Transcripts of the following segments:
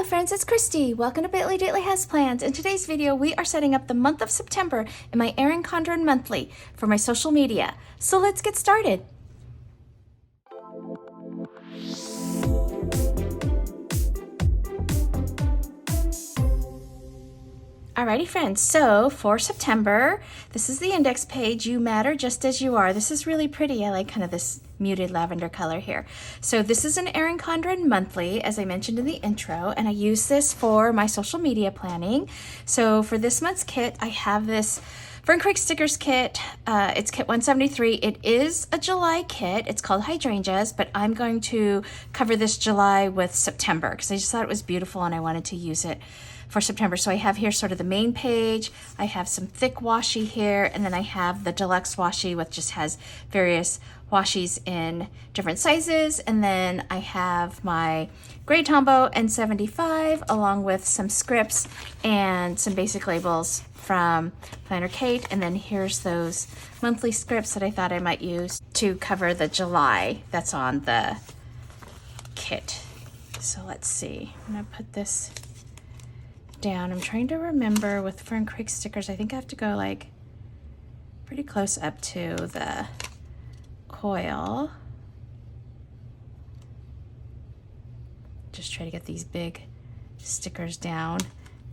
Hello friends, it's Christy. Welcome to Bitly Diddly Has Plans. In today's video, we are setting up the month of September in my Erin Condren monthly for my social media. So let's get started. Alrighty friends, so for September, this is the index page. You matter just as you are. This is really pretty. I like kind of this muted lavender color here. So this is an Erin Condren monthly, as I mentioned in the intro, and I use this for my social media planning. So for this month's kit, I have this Fern Creek Stickers kit. It's kit 173. It is a July kit. It's called Hydrangeas, but I'm going to cover this July with September because I just thought it was beautiful and I wanted to use it for September. So I have here sort of the main page. I have some thick washi here, and then I have the deluxe washi, which just has various washies in different sizes. And then I have my gray Tombow N75 along with some scripts and some basic labels from Planner Kate. And then here's those monthly scripts that I thought I might use to cover the July that's on the kit. So let's see, I'm gonna put this down. I'm trying to remember with Fern Creek Stickers, I think I have to go like pretty close up to the coil. Just try to get these big stickers down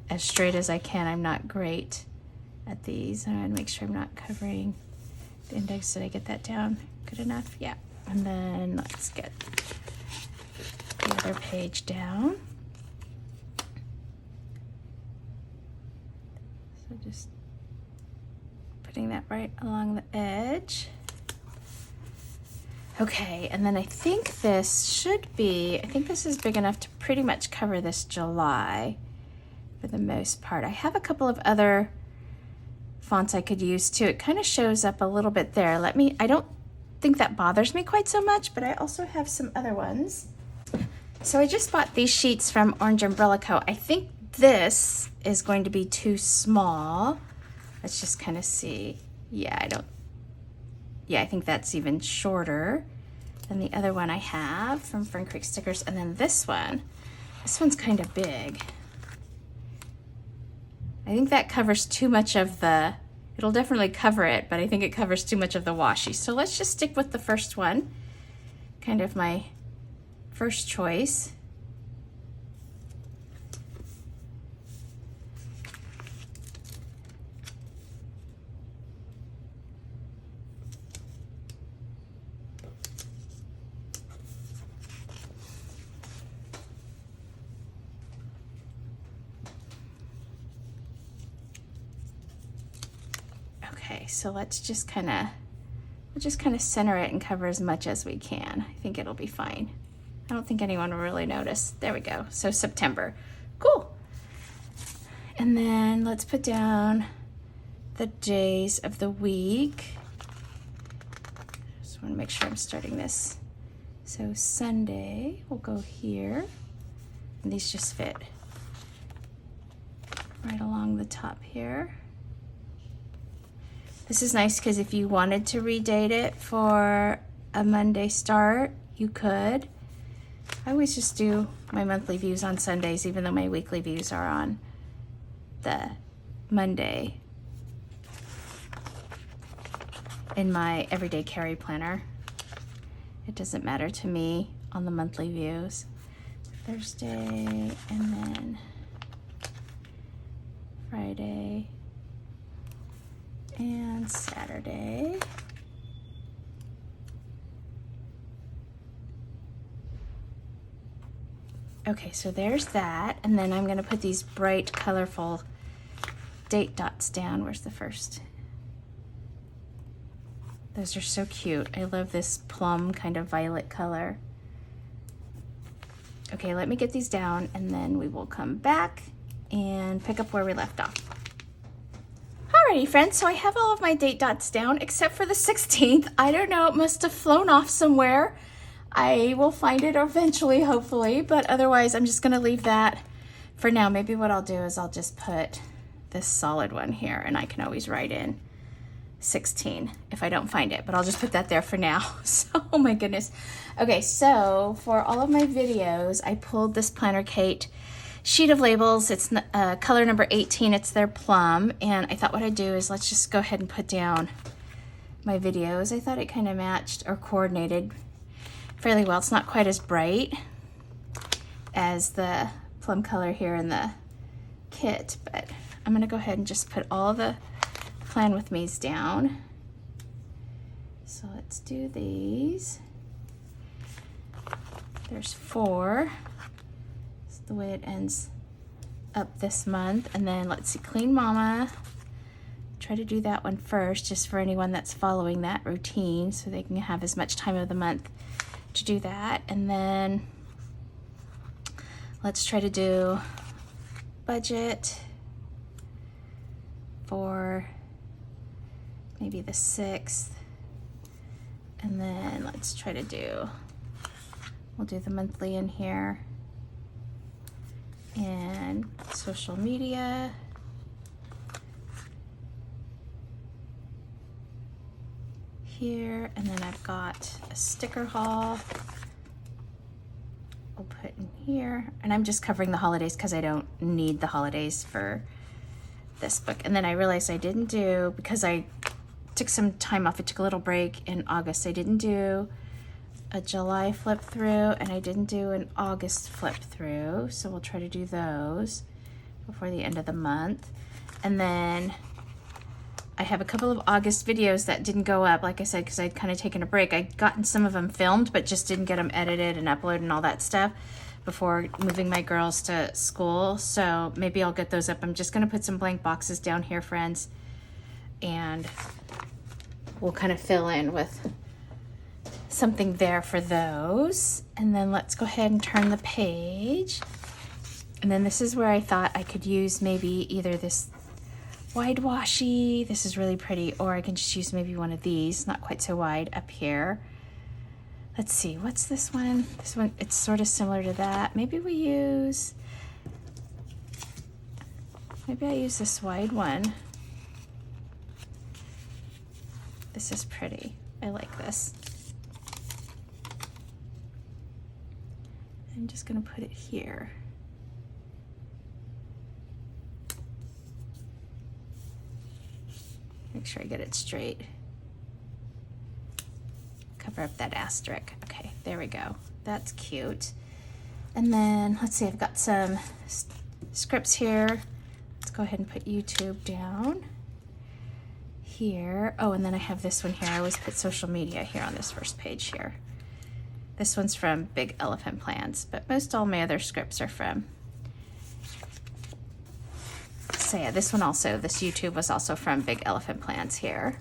as straight as I can. I'm not great at these. I'm gonna make sure I'm not covering the index. Did I get that down good enough? Yeah. And then let's get the other page down. So just putting that right along the edge. Okay, and then I think this should be, I think this is big enough to pretty much cover this July for the most part. I have a couple of other fonts I could use too. It kind of shows up a little bit there. I don't think that bothers me quite so much, but I also have some other ones. So I just bought these sheets from Orange Umbrella Co. I think this is going to be too small. Let's just kind of see. Yeah, I think that's even shorter than the other one I have from Fern Creek Stickers. And then this one's kind of big. I think that covers too much of it'll definitely cover it, but I think it covers too much of the washi. So let's just stick with the first one, kind of my first choice. Okay, so let's just kind of center it and cover as much as we can. I think it'll be fine. I don't think anyone will really notice. There we go. So September. Cool. And then let's put down the days of the week. Just want to make sure I'm starting this. So Sunday will go here. And these just fit right along the top here. This is nice because if you wanted to redate it for a Monday start, you could. I always just do my monthly views on Sundays, even though my weekly views are on the Monday in my everyday carry planner. It doesn't matter to me on the monthly views. Thursday and then Friday and Saturday. Okay, so there's that. And then I'm going to put these bright, colorful date dots down. Where's the first? Those are so cute. I love this plum kind of violet color. Okay, let me get these down and then we will come back and pick up where we left off. Alrighty friends, so I have all of my date dots down except for the 16th. I don't know, it must have flown off somewhere. I will find it eventually, hopefully, but otherwise I'm just gonna leave that for now. Maybe what I'll do is I'll just put this solid one here and I can always write in 16 if I don't find it, but I'll just put that there for now. So, oh my goodness. Okay, so for all of my videos, I pulled this Planner Kate sheet of labels. It's color number 18. It's their plum. And I thought what I'd do is let's just go ahead and put down my videos. I thought it kind of matched or coordinated fairly well. It's not quite as bright as the plum color here in the kit, but I'm going to go ahead and just put all the Plan With Me's down. So let's do these. There's 4. That's the way it ends up this month. And then let's see, Clean Mama. Try to do that one first, just for anyone that's following that routine, so they can have as much time of the month to do that. And then let's try to do budget for maybe the 6th. And then let's try to do, we'll do the monthly in here, and social media, here, and then I've got a sticker haul I'll put in here, and I'm just covering the holidays because I don't need the holidays for this book. And then I realized I didn't do, because I took some time off, I took a little break in August, I didn't do a July flip through, and I didn't do an August flip through, so we'll try to do those before the end of the month. And then I have a couple of August videos that didn't go up, like I said, because I'd kind of taken a break. I'd gotten some of them filmed, but just didn't get them edited and uploaded and all that stuff before moving my girls to school. So maybe I'll get those up. I'm just going to put some blank boxes down here, friends, and we'll kind of fill in with something there for those. And then let's go ahead and turn the page. And then this is where I thought I could use maybe either this wide washi, this is really pretty, or I can just use maybe one of these, not quite so wide, up here. Let's see, what's this one? This one, it's sort of similar to that. Maybe I use this wide one. This is pretty. I like this. I'm just gonna put it here. Make sure I get it straight. Cover up that asterisk. Okay, there we go. That's cute. And then, let's see, I've got some scripts here. Let's go ahead and put YouTube down here. Oh, and then I have this one here. I always put social media here on this first page here. This one's from Big Elephant Plans, but most all my other scripts are from. So yeah, this one also, this YouTube was also from Big Elephant Plans here.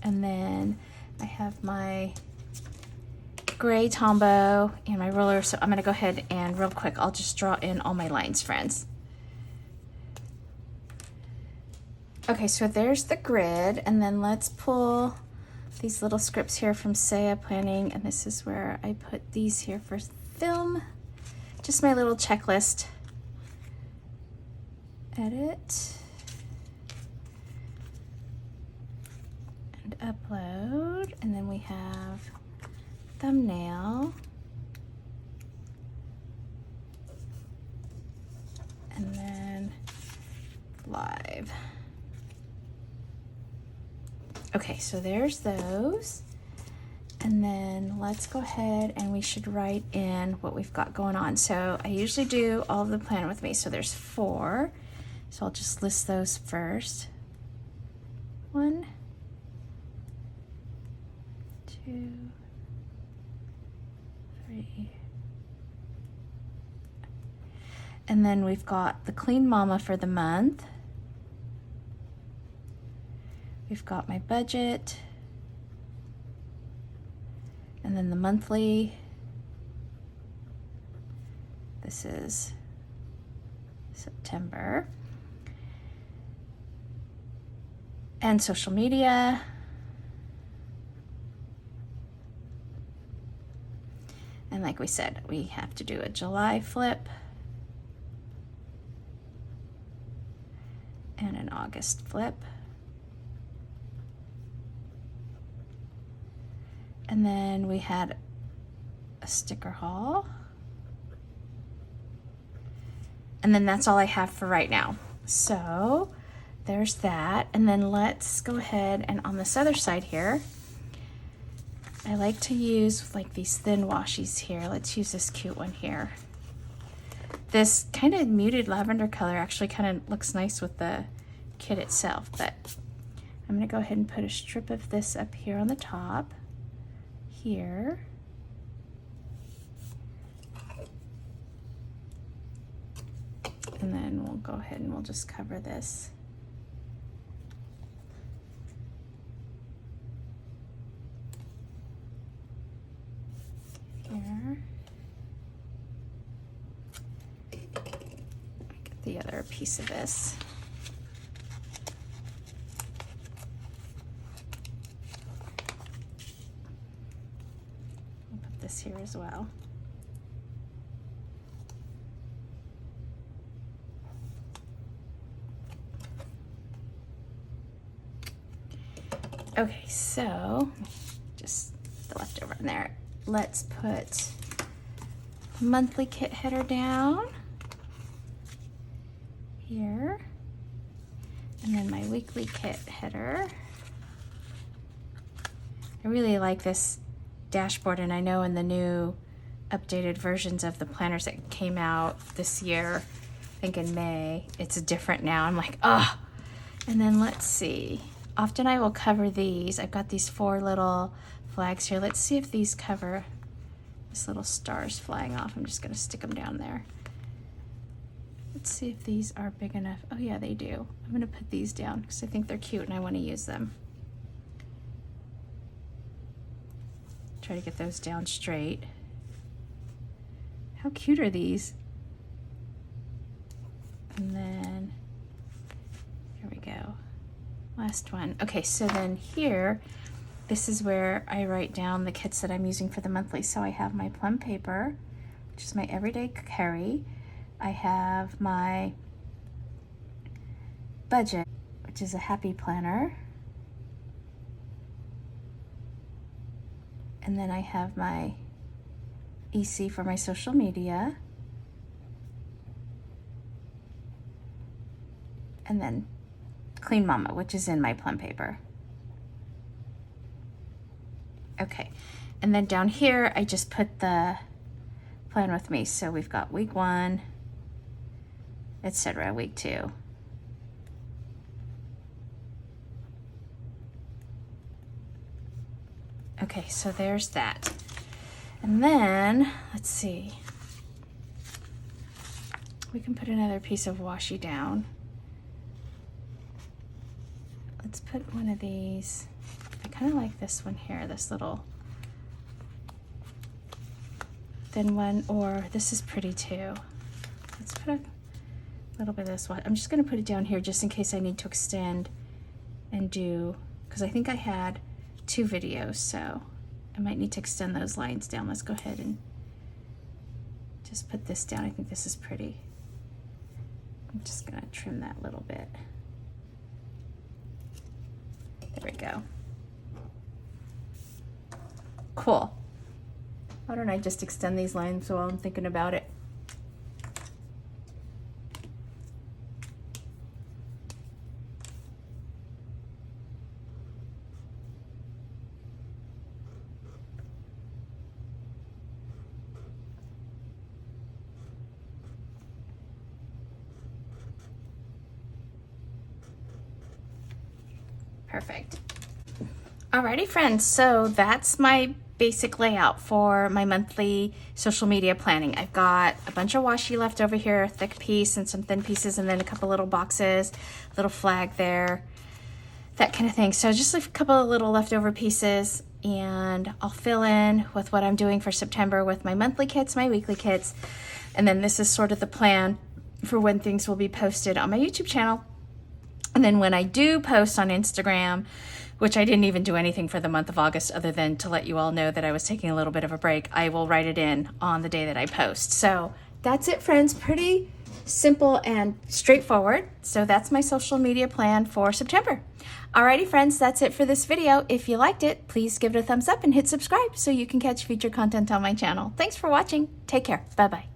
And then I have my gray Tombow and my ruler, so I'm gonna go ahead and real quick, I'll just draw in all my lines, friends. Okay, so there's the grid, and then let's pull these little scripts here from Sept Planning, and this is where I put these here for film. Just my little checklist. Edit and upload, and then we have thumbnail, and then live. Okay, so there's those, and then let's go ahead and we should write in what we've got going on. So I usually do all of the Plan With Me, so there's 4. So I'll just list those first. 1, 2, 3. And then we've got the Clean Mama for the month. We've got my budget. And then the monthly. This is September. And social media. And like we said, we have to do a July flip and an August flip. And then we had a sticker haul. And then that's all I have for right now. So there's that. And then let's go ahead and on this other side here, I like to use like these thin washies here. Let's use this cute one here. This kind of muted lavender color actually kind of looks nice with the kit itself, but I'm gonna go ahead and put a strip of this up here on the top, here. And then we'll go ahead and we'll just cover this. Here. Get the other piece of this. We'll put this here as well. Okay, so just the leftover in there. Let's put monthly kit header down here, and then my weekly kit header. I really like this dashboard, and I know in the new updated versions of the planners that came out this year, I think in May, it's different now. I'm like, oh. And then let's see. Often I will cover these. I've got these 4 little flags here. Let's see if these cover this little stars flying off. I'm just gonna stick them down there. Let's see if these are big enough. Oh yeah, they do. I'm gonna put these down because I think they're cute and I wanna use them. Try to get those down straight. How cute are these? And then, here we go. Last one. Okay, so then here, this is where I write down the kits that I'm using for the monthly. So I have my plum paper, which is my everyday carry. I have my budget, which is a happy planner. And then I have my EC for my social media. And then Clean Mama, which is in my plum paper. Okay, and then down here, I just put the plan with me. So we've got week 1, etc., week 2. Okay, so there's that. And then, let's see. We can put another piece of washi down. Let's put one of these. I kind of like this one here, this little thin one, or this is pretty too. Let's put a little bit of this one. I'm just going to put it down here just in case I need to extend and do, because I think I had 2 videos, so I might need to extend those lines down. Let's go ahead and just put this down. I think this is pretty. I'm just going to trim that a little bit. There we go. Cool. Why don't I just extend these lines while I'm thinking about it? Perfect. Alrighty friends, so that's my basic layout for my monthly social media planning. I've got a bunch of washi left over here, a thick piece and some thin pieces, and then a couple little boxes, little flag there, that kind of thing. So just a couple of little leftover pieces, and I'll fill in with what I'm doing for September with my monthly kits, my weekly kits, and then this is sort of the plan for when things will be posted on my YouTube channel. And then when I do post on Instagram, which I didn't even do anything for the month of August other than to let you all know that I was taking a little bit of a break, I will write it in on the day that I post. So that's it, friends. Pretty simple and straightforward. So that's my social media plan for September. Alrighty, friends, that's it for this video. If you liked it, please give it a thumbs up and hit subscribe so you can catch future content on my channel. Thanks for watching. Take care. Bye-bye.